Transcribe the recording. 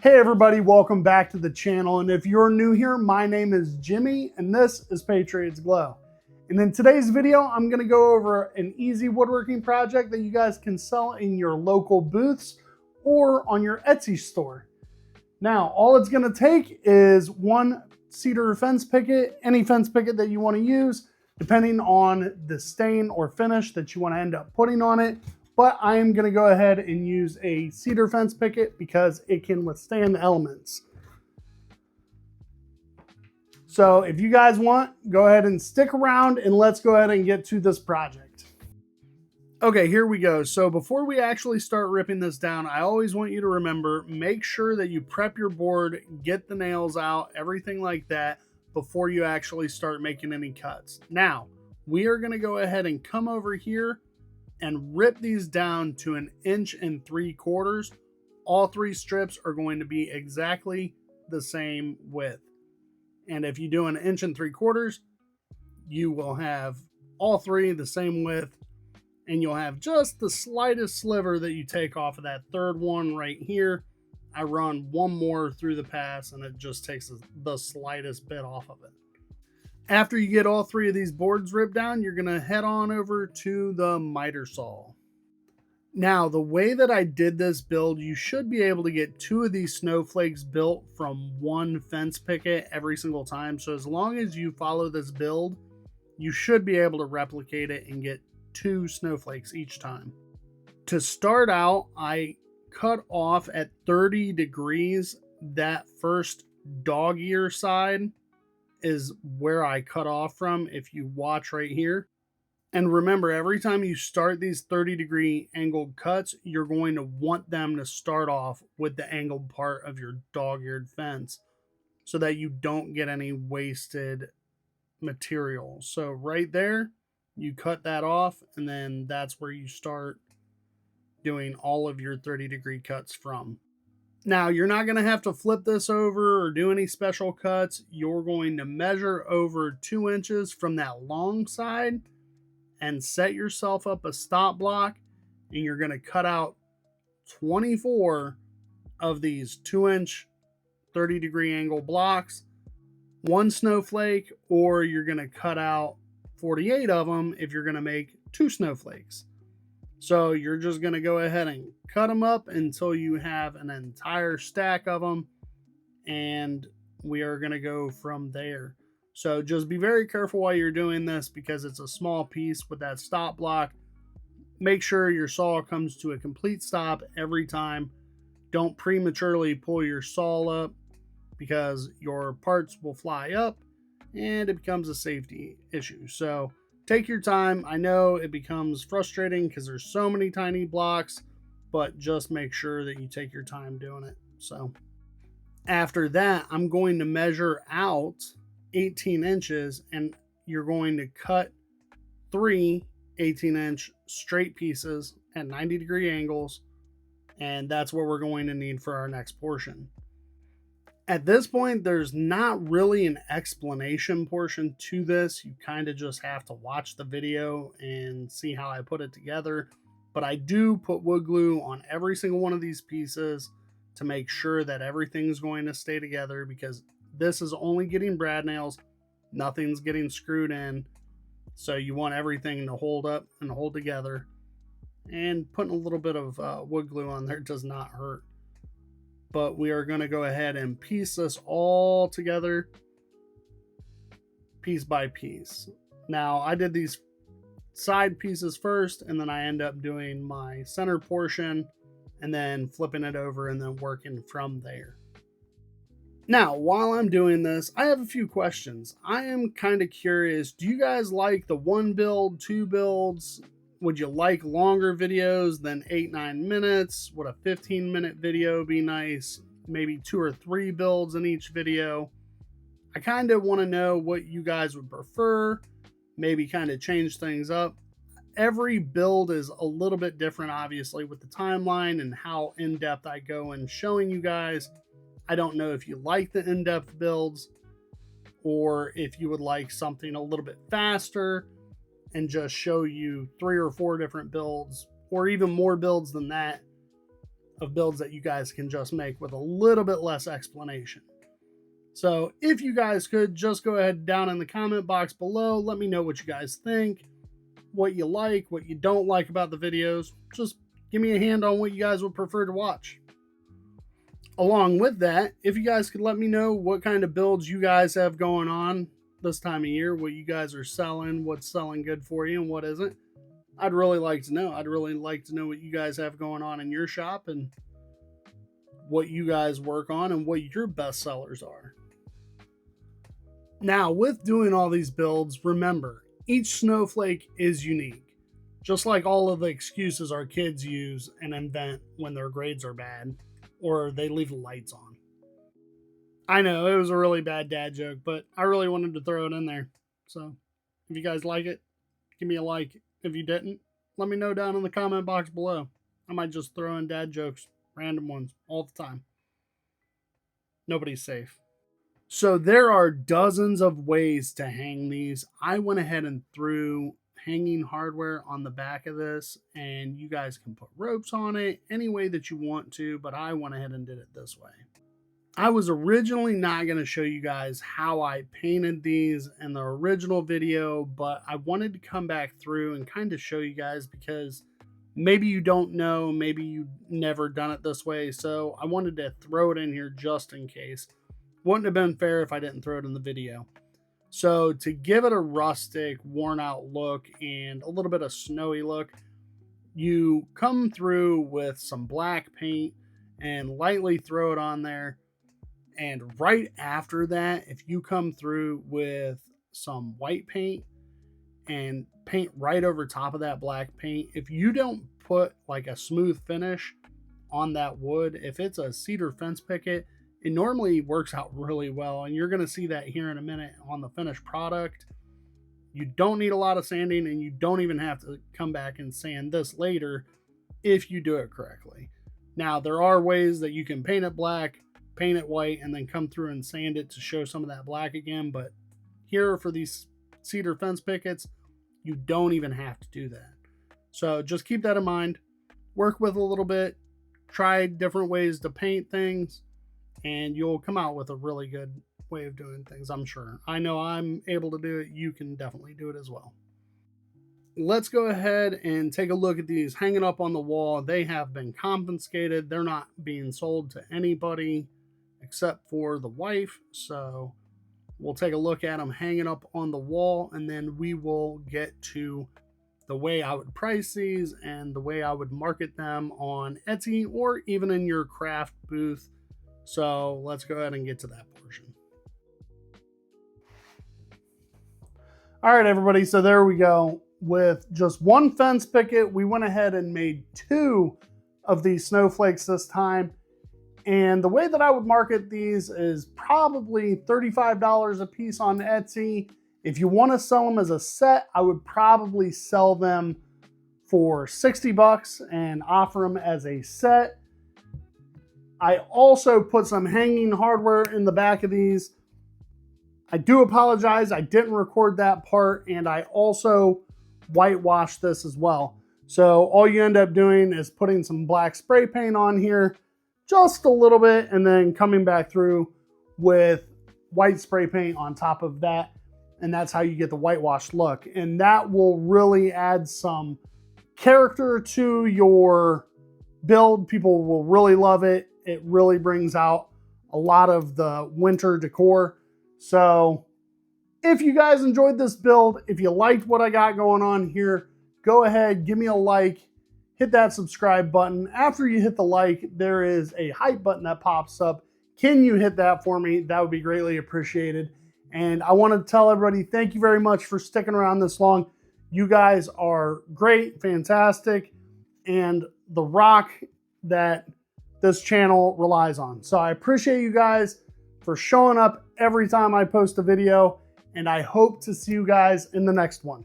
Hey everybody, welcome back to the channel. And if you're new here, my name is Jimmy and this is Patriots Glow. And in today's video, I'm gonna go over an easy woodworking project that you guys can sell in your local booths or on your Etsy store. Now, all it's gonna take is one cedar fence picket, any fence picket that you wanna use, depending on the stain or finish that you wanna end up putting on it. But I am going to go ahead and use a cedar fence picket because it can withstand the elements. So if you guys want, go ahead and stick around and let's go ahead and get to this project. Okay, here we go. So before we actually start ripping this down, I always want you to remember, make sure that you prep your board, get the nails out, everything like that before you actually start making any cuts. Now, we are going to go ahead and come over here and rip these down to 1 3/4 inches. All three strips are going to be exactly the same width. And if you do 1 3/4 inches, you will have all three the same width, and you'll have just the slightest sliver that you take off of that third one right here. I run one more through the pass and it just takes the slightest bit off of it. After you get all three of these boards ripped down, you're going to head on over to the miter saw. Now, the way that I did this build, you should be able to get 2 of these snowflakes built from one fence picket every single time. So as long as you follow this build, you should be able to replicate it and get 2 snowflakes each time. To start out, I cut off at 30 degrees. That first dog ear side is where I cut off from if you watch right here. And remember, every time you start these 30-degree angled cuts, you're going to want them to start off with the angled part of your dog-eared fence so that you don't get any wasted material. So right there, you cut that off, and then that's where you start doing all of your 30-degree cuts from. Now, you're not going to have to flip this over or do any special cuts. You're going to measure over 2 inches from that long side and set yourself up a stop block, and you're going to cut out 24 of these 2-inch 30-degree angle blocks, one snowflake, or you're going to cut out 48 of them if you're going to make 2 snowflakes. So you're just going to go ahead and cut them up until you have an entire stack of them, and we are going to go from there. So just be very careful while you're doing this because it's a small piece with that stop block. Make sure your saw comes to a complete stop every time. Don't prematurely pull your saw up because your parts will fly up and it becomes a safety issue. So take your time. I know it becomes frustrating because there's so many tiny blocks, but just make sure that you take your time doing it. So after that, I'm going to measure out 18 inches and you're going to cut 3 18-inch straight pieces at 90-degree angles. And that's what we're going to need for our next portion. At this point, there's not really an explanation portion to this. You kind of just have to watch the video and see how I put it together. But I do put wood glue on every single one of these pieces to make sure that everything's going to stay together, because this is only getting brad nails. Nothing's getting screwed in. So you want everything to hold up and hold together. And putting a little bit of wood glue on there does not hurt. But we are going to go ahead and piece this all together piece by piece. Now, I did these side pieces first, and then I end up doing my center portion and then flipping it over and then working from there. Now, while I'm doing this, I have a few questions. I am kind of curious, do you guys like the 1 build, 2 builds? Would you like longer videos than 8-9 minutes? Would a 15-minute video be nice? Maybe 2 or 3 builds in each video? I kind of want to know what you guys would prefer. Maybe kind of change things up. Every build is a little bit different, obviously, with the timeline and how in-depth I go in showing you guys. I don't know if you like the in-depth builds or if you would like something a little bit faster and just show you 3 or 4 different builds, or even more builds than that of builds that you guys can just make with a little bit less explanation. So if you guys could just go ahead down in the comment box below, let me know what you guys think, what you like, what you don't like about the videos. Just give me a hand on what you guys would prefer to watch. Along with that, if you guys could let me know what kind of builds you guys have going on this time of year, what you guys are selling, what's selling good for you and what isn't. I'd really like to know. I'd really like to know what you guys have going on in your shop and what you guys work on and what your best sellers are. Now, with doing all these builds, remember, each snowflake is unique. Just like all of the excuses our kids use and invent when their grades are bad or they leave the lights on. I know, it was a really bad dad joke, but I really wanted to throw it in there. So, if you guys like it, give me a like. If you didn't, let me know down in the comment box below. I might just throw in dad jokes, random ones, all the time. Nobody's safe. So there are dozens of ways to hang these. I went ahead and threw hanging hardware on the back of this, and you guys can put ropes on it any way that you want to, but I went ahead and did it this way. I was originally not going to show you guys how I painted these in the original video, but I wanted to come back through and kind of show you guys because maybe you don't know, maybe you've never done it this way, so I wanted to throw it in here just in case. Wouldn't have been fair if I didn't throw it in the video. So to give it a rustic, worn out look and a little bit of snowy look, you come through with some black paint and lightly throw it on there. And right after that, if you come through with some white paint and paint right over top of that black paint, if you don't put like a smooth finish on that wood, if it's a cedar fence picket, it normally works out really well, and you're going to see that here in a minute on the finished product. You don't need a lot of sanding, and you don't even have to come back and sand this later if you do it correctly. Now, there are ways that you can paint it black, paint it white, and then come through and sand it to show some of that black again, but here for these cedar fence pickets, you don't even have to do that. So just keep that in mind. Work with a little bit, try different ways to paint things, and you'll come out with a really good way of doing things, I'm sure. I know I'm able to do it. You can definitely do it as well. Let's go ahead and take a look at these hanging up on the wall. They have been confiscated. They're not being sold to anybody except for the wife. So we'll take a look at them hanging up on the wall, and then we will get to the way I would price these and the way I would market them on Etsy or even in your craft booth. So let's go ahead and get to that portion. All right, everybody. So there we go. With just one fence picket, we went ahead and made 2 of these snowflakes this time. And the way that I would market these is probably $35 a piece on Etsy. If you want to sell them as a set, I would probably sell them for 60 bucks and offer them as a set. I also put some hanging hardware in the back of these. I do apologize, I didn't record that part, and I also whitewashed this as well. So all you end up doing is putting some black spray paint on here, just a little bit, and then coming back through with white spray paint on top of that, and that's how you get the whitewash look. And that will really add some character to your build. People will really love it. It really brings out a lot of the winter decor. So if you guys enjoyed this build, if you liked what I got going on here, go ahead, give me a like, hit that subscribe button. After you hit the like, there is a hype button that pops up. Can you hit that for me? That would be greatly appreciated. And I want to tell everybody, thank you very much for sticking around this long. You guys are great, fantastic, and the rock that this channel relies on. So I appreciate you guys for showing up every time I post a video, and I hope to see you guys in the next one.